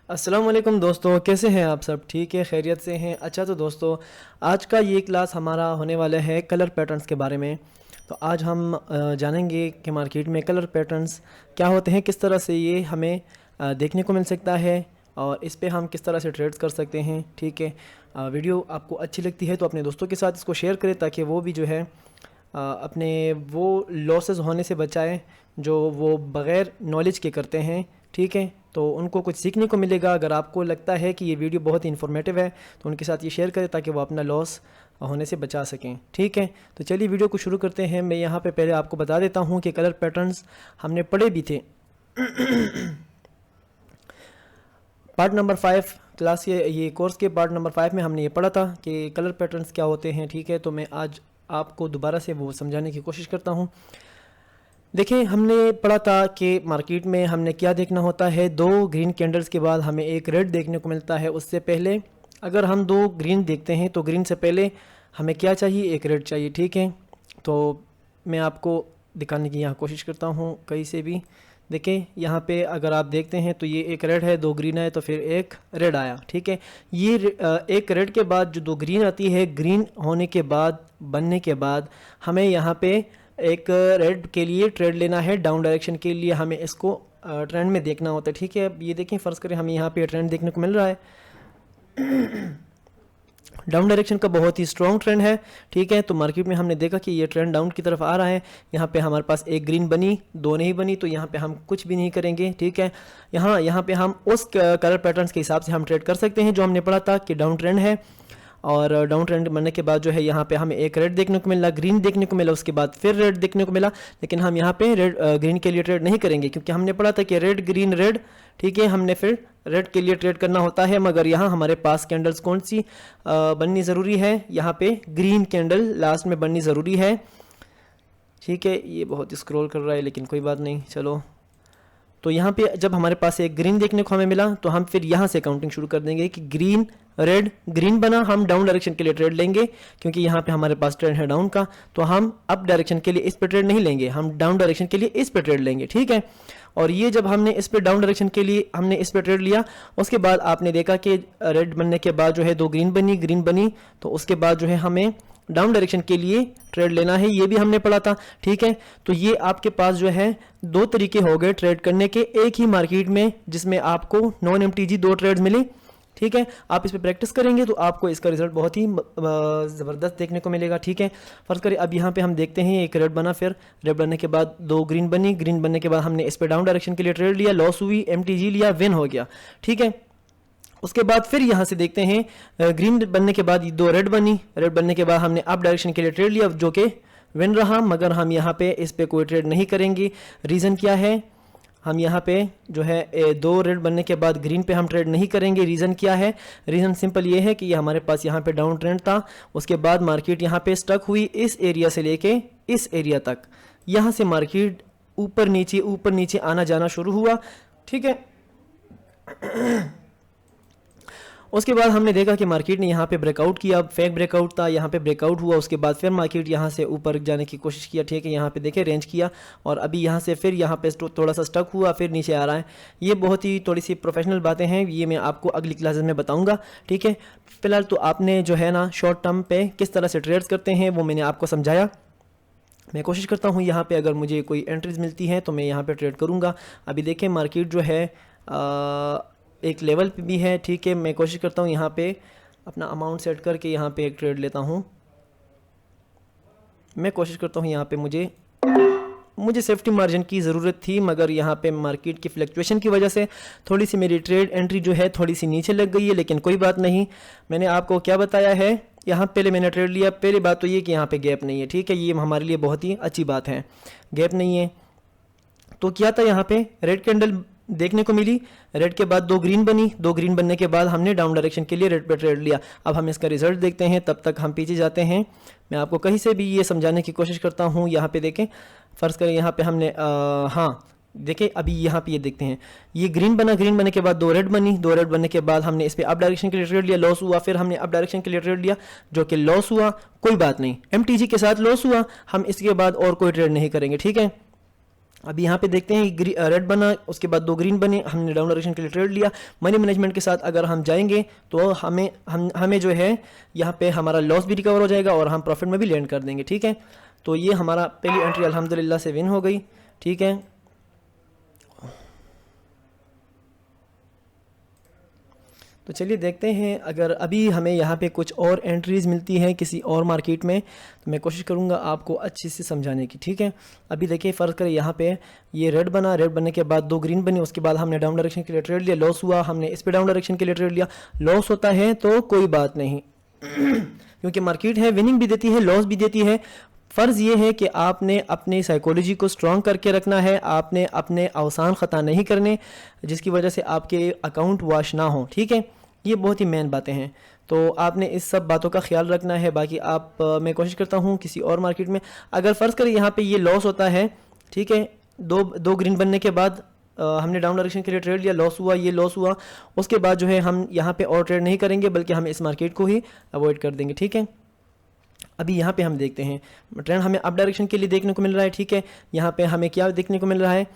अस्सलाम वालेकुम दोस्तों, कैसे हैं आप सब? ठीक है, खैरियत से हैं? अच्छा तो दोस्तों, आज का ये क्लास हमारा होने वाला है कलर पैटर्न्स के बारे में। तो आज हम जानेंगे कि मार्केट में कलर पैटर्न्स क्या होते हैं, किस तरह से ये हमें देखने को मिल सकता है और इस पे हम किस तरह से ट्रेड्स कर सकते हैं। ठीक है, वीडियो आपको अच्छी लगती है तो अपने दोस्तों के साथ इसको शेयर करें ताकि वो भी जो है अपने वो लॉसेस होने से बचाएं जो वो बग़ैर नॉलेज के करते हैं। ठीक है, तो उनको कुछ सीखने को मिलेगा। अगर आपको लगता है कि ये वीडियो बहुत ही इन्फॉर्मेटिव है तो उनके साथ ये शेयर करें ताकि वो अपना लॉस होने से बचा सकें। ठीक है, तो चलिए वीडियो को शुरू करते हैं। मैं यहाँ पे पहले आपको बता देता हूँ कि कलर पैटर्न्स हमने पढ़े भी थे पार्ट नंबर 5 क्लास ये कोर्स के पार्ट नंबर 5 में हमने ये पढ़ा था कि कलर पैटर्न्स क्या होते हैं। ठीक है, तो मैं आज आपको दोबारा से वो समझाने की कोशिश करता हूँ। देखिए, हमने पढ़ा था कि मार्केट में हमने क्या देखना होता है, दो ग्रीन कैंडल्स के बाद हमें एक रेड देखने को मिलता है। उससे पहले अगर हम दो ग्रीन देखते हैं तो ग्रीन से पहले हमें क्या चाहिए, एक रेड चाहिए। ठीक है, तो मैं आपको दिखाने की यहाँ कोशिश करता हूँ कहीं से भी। देखिए यहाँ पे अगर आप देखते हैं तो ये एक रेड है, दो ग्रीन है, तो फिर एक रेड आया। ठीक है, ये एक रेड के बाद जो दो ग्रीन आती है, ग्रीन होने के बाद बनने के बाद हमें यहाँ पे एक रेड के लिए ट्रेड लेना है। डाउन डायरेक्शन के लिए हमें इसको ट्रेंड में देखना होता है। ठीक है, अब ये देखें, फ़र्ज़ करें हमें यहाँ पे ट्रेंड देखने को मिल रहा है डाउन डायरेक्शन का बहुत ही स्ट्रॉन्ग ट्रेंड है। ठीक है, तो मार्केट में हमने देखा कि ये ट्रेंड डाउन की तरफ आ रहा है। यहाँ पे हमारे पास एक ग्रीन बनी, दो नहीं बनी, तो यहाँ पे हम कुछ भी नहीं करेंगे। ठीक है, यहाँ पे हम उस कलर पैटर्न्स के हिसाब से हम ट्रेड कर सकते हैं जो हमने पढ़ा था कि डाउन ट्रेंड है। और डाउन ट्रेंड बनने के बाद जो है यहाँ पे हमें एक रेड देखने को मिला, ग्रीन देखने को मिला, उसके बाद फिर रेड देखने को मिला। लेकिन हम यहाँ पे रेड ग्रीन के लिए ट्रेड नहीं करेंगे क्योंकि हमने पढ़ा था कि रेड ग्रीन रेड। ठीक है, हमने फिर रेड के लिए ट्रेड करना होता है, मगर यहाँ हमारे पास कैंडल्स कौन सी बननी ज़रूरी है, यहाँ पे ग्रीन कैंडल लास्ट में बननी ज़रूरी है। ठीक है, ये बहुत स्क्रॉल कर रहा है लेकिन कोई बात नहीं, चलो। तो यहाँ पे जब हमारे पास एक ग्रीन देखने को हमें मिला तो हम फिर यहाँ से काउंटिंग शुरू कर देंगे कि ग्रीन रेड ग्रीन बना, हम डाउन डायरेक्शन के लिए ट्रेड लेंगे क्योंकि यहाँ पे हमारे पास ट्रेंड है डाउन का। तो हम अप डायरेक्शन के लिए इस पे ट्रेड नहीं लेंगे, हम डाउन डायरेक्शन के लिए इस पे ट्रेड लेंगे। ठीक है, और ये जब हमने इस पे डाउन डायरेक्शन के लिए हमने इस पे ट्रेड लिया, उसके बाद आपने देखा कि रेड बनने के बाद जो है दो ग्रीन बनी, तो उसके बाद जो है हमें डाउन डायरेक्शन के लिए ट्रेड लेना है, ये भी हमने पढ़ा था। ठीक है, तो ये आपके पास जो है दो तरीके हो गए ट्रेड करने के एक ही मार्केट में, जिसमें आपको नॉन एमटीजी दो ट्रेड्स मिली। ठीक है, आप इस पे प्रैक्टिस करेंगे तो आपको इसका रिजल्ट बहुत ही ज़बरदस्त देखने को मिलेगा। ठीक है, फर्ज करें अब यहाँ पे हम देखते हैं एक रेड बना, फिर रेड बनने के बाद दो ग्रीन बनी, ग्रीन बनने के बाद हमने इस पे डाउन डायरेक्शन के लिए ट्रेड लिया, लॉस हुई, एमटीजी लिया, विन हो गया। ठीक है, उसके बाद फिर यहाँ से देखते हैं ग्रीन बनने के बाद दो रेड बनी, रेड बनने के बाद हमने अप डायरेक्शन के लिए ट्रेड लिया जो कि विन रहा, मगर हम यहाँ पे इस पे कोई ट्रेड नहीं करेंगे। रीज़न क्या है, हम यहाँ पे जो है दो रेड बनने के बाद ग्रीन पे हम ट्रेड नहीं करेंगे। रीज़न क्या है, रीज़न सिंपल ये है कि ये हमारे पास यहाँ पे डाउन ट्रेंड था, उसके बाद मार्केट यहाँ पे स्टक हुई इस एरिया से लेके इस एरिया तक, यहाँ से मार्केट ऊपर नीचे आना जाना शुरू हुआ। ठीक है, उसके बाद हमने देखा कि मार्केट ने यहाँ पे ब्रेकआउट किया, फेक ब्रेकआउट था, यहाँ पे ब्रेकआउट हुआ, उसके बाद फिर मार्केट यहाँ से ऊपर जाने की कोशिश किया। ठीक है, यहाँ पे देखे रेंज किया और अभी यहाँ से फिर यहाँ पे थोड़ा सा स्टक हुआ, फिर नीचे आ रहा है। ये बहुत ही थोड़ी सी प्रोफेशनल बातें हैं, ये मैं आपको अगली क्लासेस में बताऊँगा। ठीक है, फिलहाल तो आपने जो है ना शॉर्ट टर्म पे किस तरह से ट्रेड्स करते हैं वो मैंने आपको समझाया। मैं कोशिश करता हूँ यहाँ पे अगर मुझे कोई एंट्रीज मिलती हैं तो मैं यहाँ पे ट्रेड करूँगा। अभी देखें मार्केट जो है एक लेवल पे भी है। ठीक है, मैं कोशिश करता हूँ यहाँ पे अपना अमाउंट सेट करके यहाँ पे एक ट्रेड लेता हूँ। मैं कोशिश करता हूँ यहाँ पे मुझे सेफ्टी मार्जिन की ज़रूरत थी, मगर यहाँ पे मार्केट की फ्लक्चुएशन की वजह से थोड़ी सी मेरी ट्रेड एंट्री जो है थोड़ी सी नीचे लग गई है, लेकिन कोई बात नहीं। मैंने आपको क्या बताया है, यहाँ पहले मैंने ट्रेड लिया, पहली बात तो ये कि यहाँ पे गैप नहीं है। ठीक है, ये हमारे लिए बहुत ही अच्छी बात है, गैप नहीं है। तो क्या था, यहाँ पे रेड कैंडल देखने को मिली, रेड के बाद दो ग्रीन बनी, दो ग्रीन बनने के बाद हमने डाउन डायरेक्शन के लिए रेड पे ट्रेड लिया। अब हम इसका रिजल्ट देखते हैं, तब तक हम पीछे जाते हैं। मैं आपको कहीं से भी ये समझाने की कोशिश करता हूँ। यहाँ पे देखें, फ़र्ज़ करें यहाँ पे हमने हाँ देखें, अभी यहाँ पे ये देखते हैं, ये ग्रीन बना, ग्रीन बनने के बाद दो रेड बनी, दो रेड बनने के बाद हमने इस पर अप डायरेक्शन के लिए ट्रेड लिया, लॉस हुआ, फिर हमने अप डायरेक्शन के लिए ट्रेड लिया जो कि लॉस हुआ, कोई बात नहीं, एमटीजी के साथ लॉस हुआ, हम इसके बाद और कोई ट्रेड नहीं करेंगे। ठीक है, अभी यहाँ पे देखते हैं रेड बना, उसके बाद 2 ग्रीन बने, हमने डाउन डायरेक्शन के लिए ट्रेड लिया। मनी मैनेजमेंट के साथ अगर हम जाएंगे तो हमें जो है यहाँ पे हमारा लॉस भी रिकवर हो जाएगा और हम प्रॉफिट में भी लैंड कर देंगे, ठीक है। तो ये हमारा पहली एंट्री अल्हम्दुलिल्लाह से विन हो गई, ठीक है। तो चलिए देखते हैं अगर अभी हमें यहाँ पे कुछ और एंट्रीज़ मिलती हैं किसी और मार्केट में, तो मैं कोशिश करूँगा आपको अच्छे से समझाने की, ठीक है। अभी देखिए फ़र्ज़ करें यहाँ पे ये रेड बना, रेड बनने के बाद 2 ग्रीन बनी, उसके बाद हमने डाउन डायरेक्शन के लिए ट्रेड लिया, लॉस हुआ, हमने इस पर डाउन डायरेक्शन के लिए ट्रेड लिया, लॉस होता है तो कोई बात नहीं क्योंकि मार्केट है, विनिंग भी देती है, लॉस भी देती है। फ़र्ज़ ये है कि आपने अपनी साइकोलॉजी को स्ट्रॉन्ग करके रखना है, आपने अपने आसान ख़ता नहीं करने जिसकी वजह से आपके अकाउंट वॉश ना हो, ठीक है। ये बहुत ही मेन बातें हैं, तो आपने इस सब बातों का ख्याल रखना है। बाकी मैं कोशिश करता हूँ किसी और मार्केट में अगर फ़र्ज़ करें यहाँ पे ये लॉस होता है, ठीक है, दो ग्रीन बनने के बाद हमने डाउन डायरेक्शन के लिए ट्रेड लिया, लॉस हुआ, ये लॉस हुआ, उसके बाद जो है हम यहाँ पे और ट्रेड नहीं करेंगे बल्कि हम इस मार्केट को ही अवॉइड कर देंगे, ठीक है। अभी यहाँ पे हम देखते हैं ट्रेंड हमें अप डायरेक्शन के लिए देखने को मिल रहा है, ठीक है। यहाँ पे हमें क्या देखने को मिल रहा है,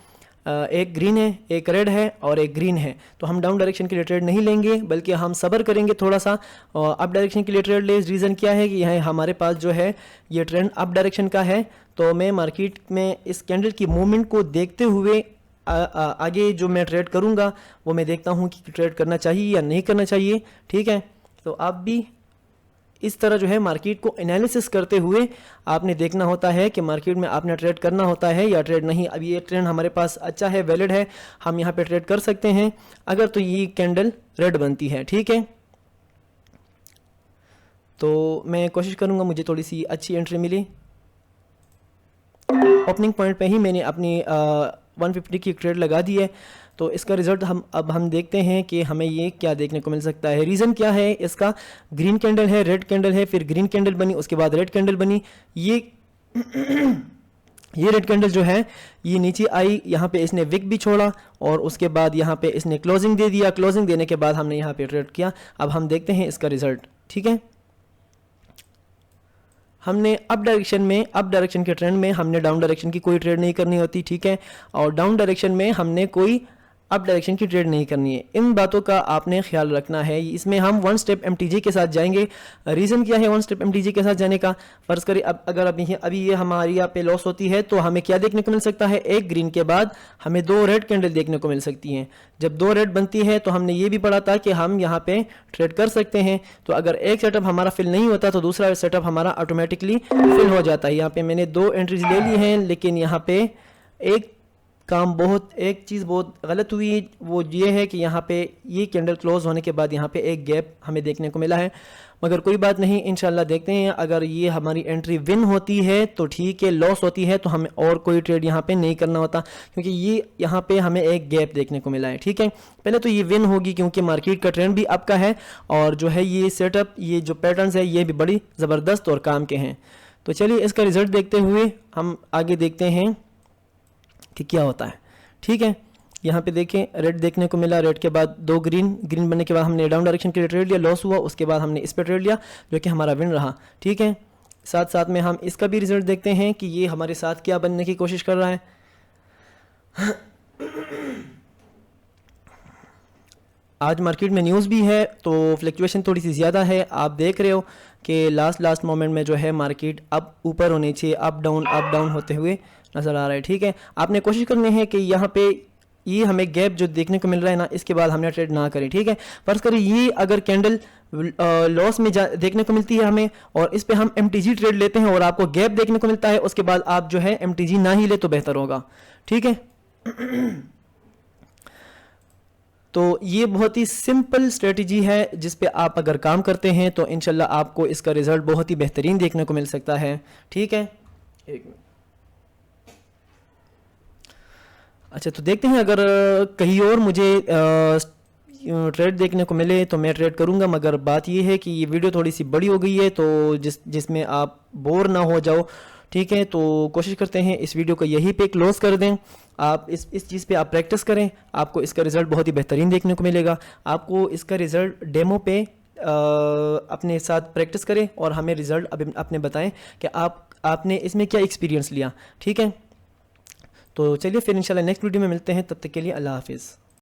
एक ग्रीन है, एक रेड है और एक ग्रीन है। तो हम डाउन डायरेक्शन के लिए ट्रेड नहीं लेंगे बल्कि हम सब्र करेंगे थोड़ा सा और अप डायरेक्शन के लिए ट्रेड ले। रीज़न क्या है कि यहाँ हमारे पास जो है ये ट्रेंड अप डायरेक्शन का है, तो मैं मार्केट में इस कैंडल की मूवमेंट को देखते हुए आगे जो मैं ट्रेड करूँगा वो मैं देखता हूँ कि ट्रेड करना चाहिए या नहीं करना चाहिए, ठीक है। तो आप भी इस तरह जो है मार्केट को एनालिसिस करते हुए आपने देखना होता है कि मार्केट में आपने ट्रेड करना होता है या ट्रेड नहीं। अब ये ट्रेंड हमारे पास अच्छा है, वैलिड है, हम यहाँ पे ट्रेड कर सकते हैं अगर तो ये कैंडल रेड बनती है, ठीक है। तो मैं कोशिश करूँगा मुझे थोड़ी सी अच्छी एंट्री मिली। ओपनिंग पॉइंट पे ही मैंने अपनी 150 की ट्रेड लगा दी है, तो इसका रिज़ल्ट हम देखते हैं कि हमें ये क्या देखने को मिल सकता है। रीज़न क्या है इसका, ग्रीन कैंडल है, रेड कैंडल है, फिर ग्रीन कैंडल बनी, उसके बाद रेड कैंडल बनी, ये ये रेड कैंडल जो है ये नीचे आई, यहाँ पे इसने विक भी छोड़ा और उसके बाद यहाँ पे इसने क्लोजिंग दे दिया। क्लोजिंग देने के बाद हमने यहाँ पे ट्रेड किया। अब हम देखते हैं इसका रिज़ल्ट, ठीक है। हमने अप डायरेक्शन के ट्रेंड में हमने डाउन डायरेक्शन की कोई ट्रेड नहीं करनी होती, ठीक है। और डाउन डायरेक्शन में हमने कोई अप डायरेक्शन की ट्रेड नहीं करनी है। इन बातों का आपने ख्याल रखना है। इसमें हम 1 स्टेप MTG के साथ जाएंगे। रीज़न क्या है 1 स्टेप MTG के साथ जाने का, फ़र्ज़ करें अगर अभी ये हमारी यहाँ पे लॉस होती है तो हमें क्या देखने को मिल सकता है, एक ग्रीन के बाद हमें 2 रेड कैंडल देखने को मिल सकती हैं। जब 2 रेड बनती है तो हमने ये भी पढ़ा था कि हम यहाँ पे ट्रेड कर सकते हैं। तो अगर एक सेटअप हमारा फिल नहीं होता तो दूसरा सेटअप हमारा ऑटोमेटिकली फिल हो जाता है। यहाँ पे मैंने 2 एंट्रीज ले ली हैं, लेकिन यहाँ पे एक चीज़ बहुत गलत हुई, वो ये है कि यहाँ पे ये कैंडल क्लोज होने के बाद यहाँ पे एक गैप हमें देखने को मिला है, मगर कोई बात नहीं, इंशाल्लाह देखते हैं। अगर ये हमारी एंट्री विन होती है तो ठीक है, लॉस होती है तो हमें और कोई ट्रेड यहाँ पे नहीं करना होता, क्योंकि ये यहाँ पे हमें एक गैप देखने को मिला है, ठीक है। पहले तो ये विन होगी क्योंकि मार्केट का ट्रेंड भी अप का है और जो है ये सेटअप, ये जो पैटर्न्स है ये भी बड़ी ज़बरदस्त और काम के हैं। तो चलिए इसका रिजल्ट देखते हुए हम आगे देखते हैं कि क्या होता है, ठीक है। यहाँ पे देखें रेड देखने को मिला, रेड के बाद 2 ग्रीन बनने के बाद हमने डाउन डायरेक्शन के लिए ट्रेड लिया, लॉस हुआ, उसके बाद हमने इस पर ट्रेड लिया जो कि हमारा विन रहा, ठीक है। साथ साथ में हम इसका भी रिजल्ट देखते हैं कि ये हमारे साथ क्या बनने की कोशिश कर रहा है। आज मार्केट में न्यूज़ भी है तो फ्लक्चुएशन थोड़ी सी ज़्यादा है। आप देख रहे हो कि लास्ट मोमेंट में जो है मार्केट अब ऊपर और नीचे अप डाउन होते हुए नज़र आ रहा है, ठीक है। आपने कोशिश करनी है कि यहाँ पे ये हमें गैप जो देखने को मिल रहा है ना, इसके बाद हमने ट्रेड ना करें, ठीक है। फर्ज करें ये अगर कैंडल लॉस में देखने को मिलती है हमें और इस पे हम MTG ट्रेड लेते हैं और आपको गैप देखने को मिलता है, उसके बाद आप जो है MTG ना ही ले तो बेहतर होगा, ठीक है। तो ये बहुत ही सिंपल स्ट्रेटजी है जिस पे आप अगर काम करते हैं तो इंशाल्लाह आपको इसका रिजल्ट बहुत ही बेहतरीन देखने को मिल सकता है, ठीक है। एक मिनट, अच्छा तो देखते हैं अगर कहीं और मुझे ट्रेड देखने को मिले तो मैं ट्रेड करूंगा, मगर बात ये है कि ये वीडियो थोड़ी सी बड़ी हो गई है तो जिसमें आप बोर ना हो जाओ, ठीक है। तो कोशिश करते हैं इस वीडियो को यहीं पे क्लोज कर दें। आप इस चीज़ पे आप प्रैक्टिस करें, आपको इसका रिज़ल्ट बहुत ही बेहतरीन देखने को मिलेगा। आपको इसका रिज़ल्ट डेमो पे अपने साथ प्रैक्टिस करें और हमें रिज़ल्ट अपने बताएं कि आपने इसमें क्या एक्सपीरियंस लिया, ठीक है। तो चलिए फिर इंशाल्लाह नेक्स्ट वीडियो में मिलते हैं, तब तक के लिए अल्लाह हाफिज़।